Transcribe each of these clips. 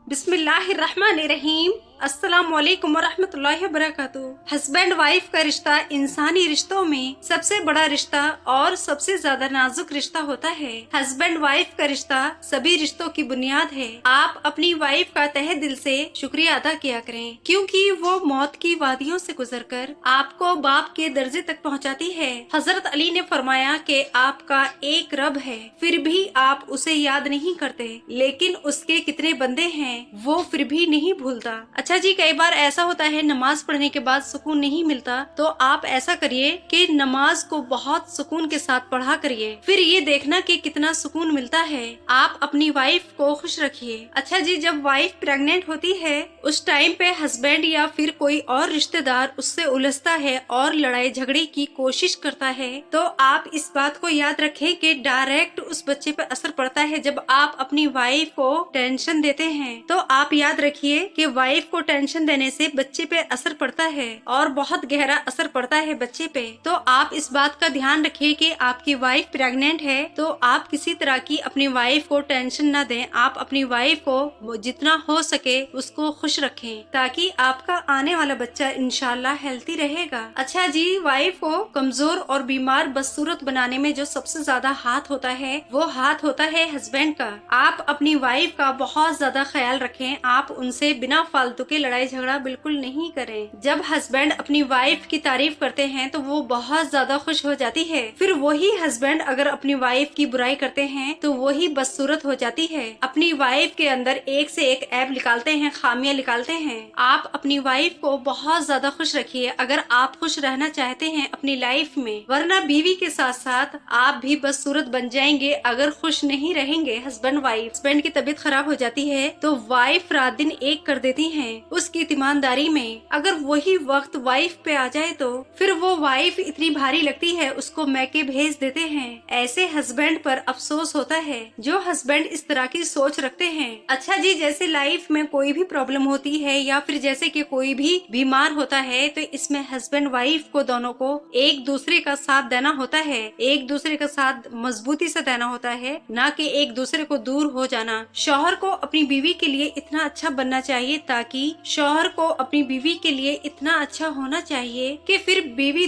बिस्मिल्लाहिर्रहमानिर्रहीम। अस्सलाम वालेकुम वरहमतुल्लाहि वबरकातुहू। हस्बैंड वाइफ का रिश्ता इंसानी रिश्तों में सबसे बड़ा रिश्ता और सबसे ज्यादा नाजुक रिश्ता होता है। हस्बैंड वाइफ का रिश्ता सभी रिश्तों की बुनियाद है। आप अपनी वाइफ का तहे दिल से शुक्रिया अदा किया करें, क्योंकि वो मौत की वादियों से गुजरकर आपको बाप के दर्जे तक पहुंचाती है। हजरत अली ने फरमाया कि आपका एक रब है, फिर भी आप उसे याद नहीं करते, लेकिन उसके कितने बंदे हैं वो फिर भी नहीं भूलता। अच्छा जी, कई बार ऐसा होता है नमाज पढ़ने के बाद सुकून नहीं मिलता, तो आप ऐसा करिए कि नमाज को बहुत सुकून के साथ पढ़ा करिए, फिर ये देखना कि कितना सुकून मिलता है। आप अपनी वाइफ को खुश रखिए। अच्छा जी, जब वाइफ प्रेग्नेंट होती है उस टाइम पे हस्बैंड या फिर कोई और रिश्तेदार उससे उलझता है और लड़ाई झगड़े की कोशिश करता है, तो आप इस बात को याद रखें कि डायरेक्ट उस बच्चे पे असर पड़ता है। जब आप अपनी वाइफ को टेंशन देते हैं तो आप याद रखिए कि वाइफ को टेंशन देने से बच्चे पे असर पड़ता है और बहुत गहरा असर पड़ता है बच्चे पे। तो आप इस बात का ध्यान रखिए कि आपकी वाइफ प्रेग्नेंट है तो आप किसी तरह की अपनी वाइफ को टेंशन न दें। आप अपनी वाइफ को जितना हो सके उसको खुश रखें, ताकि आपका आने वाला बच्चा इंशाल्लाह हेल्थी रहेगा। अच्छा जी, वाइफ को कमजोर और बीमार बदसूरत बनाने में जो सबसे ज्यादा हाथ होता है वो हाथ होता है हस्बैंड का। आप अपनी वाइफ का बहुत ज्यादा ख्याल रखें। आप उनसे बिना फालतू के लड़ाई झगड़ा बिल्कुल नहीं करें। जब हस्बैंड अपनी वाइफ की तारीफ करते हैं तो वो बहुत ज्यादा खुश हो जाती है। फिर वही हस्बैंड अगर अपनी वाइफ की बुराई करते हैं तो वही बदसूरत हो जाती है। अपनी वाइफ के अंदर एक से एक ऐब निकालते हैं, खामियां निकालते हैं। आप अपनी वाइफ को बहुत ज्यादा खुश रखिए अगर आप खुश रहना चाहते हैं अपनी लाइफ में, वरना बीवी के साथ साथ आप भी बदसूरत बन जाएंगे अगर खुश नहीं रहेंगे। हस्बैंड वाइफ, हस्बैंड की तबीयत खराब हो जाती है तो वाइफ रात दिन एक कर देती है उसकी ईमानदारी में। अगर वही वक्त वाइफ पे आ जाए तो फिर वो वाइफ इतनी भारी लगती है उसको मैके भेज देते हैं। ऐसे हस्बैंड पर अफसोस होता है जो हस्बैंड इस तरह की सोच रखते हैं। अच्छा जी, जैसे लाइफ में कोई भी प्रॉब्लम होती है या फिर जैसे कि कोई भी बीमार होता है तो इसमें हस्बैंड वाइफ को दोनों को एक दूसरे का साथ देना होता है, एक दूसरे का साथ मजबूती से देना होता है, ना कि एक दूसरे को दूर हो जाना। शौहर को अपनी बीवी के लिए इतना अच्छा बनना चाहिए ताकि शौहर को अपनी बीवी के लिए इतना अच्छा होना चाहिए कि फिर बीवी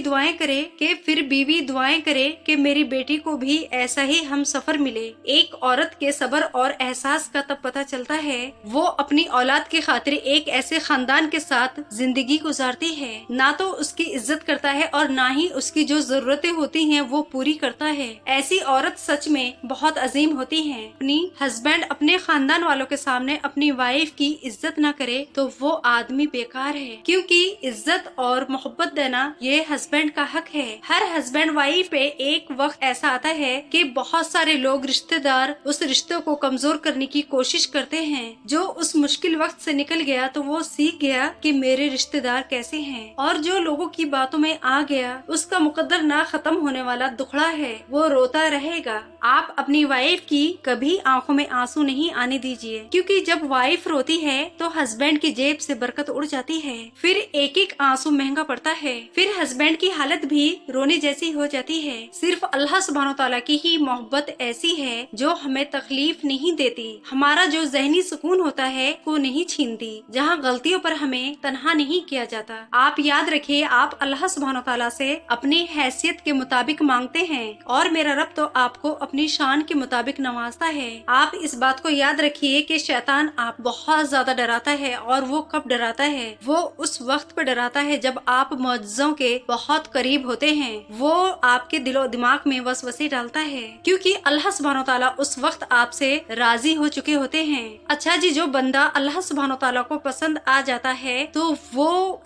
दुआएं करे कि मेरी बेटी को भी ऐसा ही हम सफर मिले। एक औरत के सब्र और एहसास का तब पता चलता है वो अपनी औलाद की खातिर एक ऐसे खानदान के साथ जिंदगी गुजारती है, ना तो उसकी इज्जत करता है और ना ही उसकी जो जरूरतें होती हैं वो पूरी करता है। ऐसी औरत सच में बहुत अजीम होती है। अपनी हस्बैंड अपने खानदान वालों के सामने अपनी वाइफ की इज्जत न करे तो वो आदमी बेकार है, क्योंकि इज्जत और मोहब्बत देना ये हस्बैंड का हक है। हर हस्बैंड वाइफ पे एक वक्त ऐसा आता है कि बहुत सारे लोग रिश्तेदार उस रिश्ते को कमजोर करने की कोशिश करते हैं। जो उस मुश्किल वक्त से निकल गया तो वो सीख गया कि मेरे रिश्तेदार कैसे हैं, और जो लोगों की बातों में आ गया उसका मुकद्दर ना खत्म होने वाला दुखड़ा है, वो रोता रहेगा। आप अपनी वाइफ की कभी आंखों में आंसू नहीं आने दीजिए, क्योंकि जब वाइफ रोती है तो हस्बैंड की जेब से बरकत उड़ जाती है, फिर एक एक आंसू महंगा पड़ता है, फिर हस्बैंड की हालत भी रोने जैसी हो जाती है। सिर्फ अल्लाह सुब्हानो तआला की ही मोहब्बत ऐसी है जो हमें तकलीफ नहीं देती, हमारा जो जहनी सुकून होता है वो नहीं छीनती, जहाँ गलतियों पर हमें तन्हा नहीं किया जाता। आप याद रखिए, आप अल्लाह सुब्हानो तआला से अपनी हैसियत के मुताबिक मांगते हैं और मेरा रब तो आपको अपनी शान के मुताबिक नवाजता है। आप इस बात को याद रखिए कि शैतान आप बहुत ज्यादा डराता है, और वो कब डराता है? वो उस वक्त पे डराता है जब आप मुअज्जज़ों के बहुत करीब होते हैं। वो आपके दिलो दिमाग में वसवसे डालता है, क्योंकि अल्लाह सुब्हानो तआला उस वक्त आपसे राजी हो चुके होते हैं। अच्छा जी, जो बंदा अल्लाह सुब्हानो तआला को पसंद आ जाता है तो वो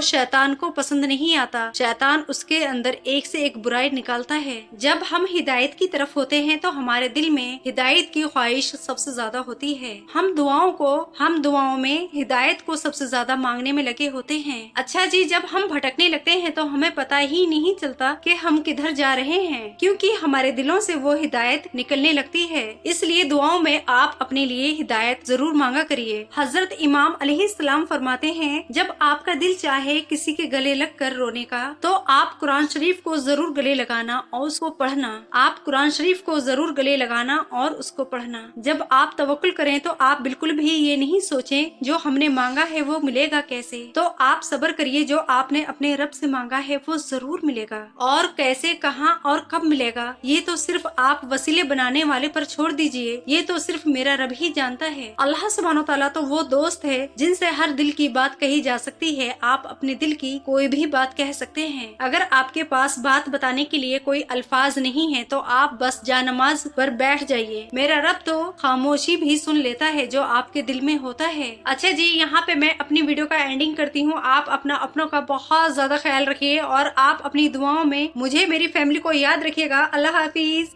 शैतान को पसंद नहीं आता। शैतान उसके अंदर एक से एक बुराई निकालता है। जब हम हिदायत की तरफ होते हैं तो हमारे दिल में हिदायत की ख्वाहिश सबसे ज्यादा होती है। हम दुआओं में हिदायत को सबसे ज्यादा मांगने में लगे होते हैं। अच्छा जी, जब हम भटकने लगते हैं तो हमें पता ही नहीं चलता कि हम किधर जा रहे हैं, क्योंकि हमारे दिलों से वो हिदायत निकलने लगती है। इसलिए दुआओं में आप अपने लिए हिदायत जरूर मांगा करिए। हजरत इमाम अलैहिस्सलाम फरमाते हैं, जब आपका दिल चाहे किसी के गले लग कर रोने का, तो आप कुरान शरीफ को जरूर गले लगाना और उसको पढ़ना। आप कुरान शरीफ को जरूर गले लगाना और उसको पढ़ना। जब आप तवक्कुल करें तो आप बिल्कुल भी ये नहीं सोचें जो हमने मांगा है वो मिलेगा कैसे, तो आप सब्र करिए। जो आपने अपने रब से मांगा है वो जरूर मिलेगा, और कैसे, कहाँ और कब मिलेगा ये तो सिर्फ आप वसीले बनाने वाले पर छोड़ दीजिए। ये तो सिर्फ मेरा रब ही जानता है। अल्लाह सुब्हानो तआला तो वो दोस्त है जिनसे हर दिल की बात कही जा सकती है। आप अपने दिल की कोई भी बात कह सकते हैं। अगर आपके पास बात बताने के लिए कोई अल्फाज नहीं है तो आप बस जानमाज पर बैठ जाइए। मेरा रब तो खामोशी भी सुन लेता है जो आपके दिल में होता है। अच्छा जी, यहाँ पे मैं अपनी वीडियो का एंडिंग करती हूँ। आप अपनों का बहुत ज्यादा ख्याल रखिए और आप अपनी दुआओं में मुझे, मेरी फैमिली को याद रखिएगा। अल्लाह हाफिज।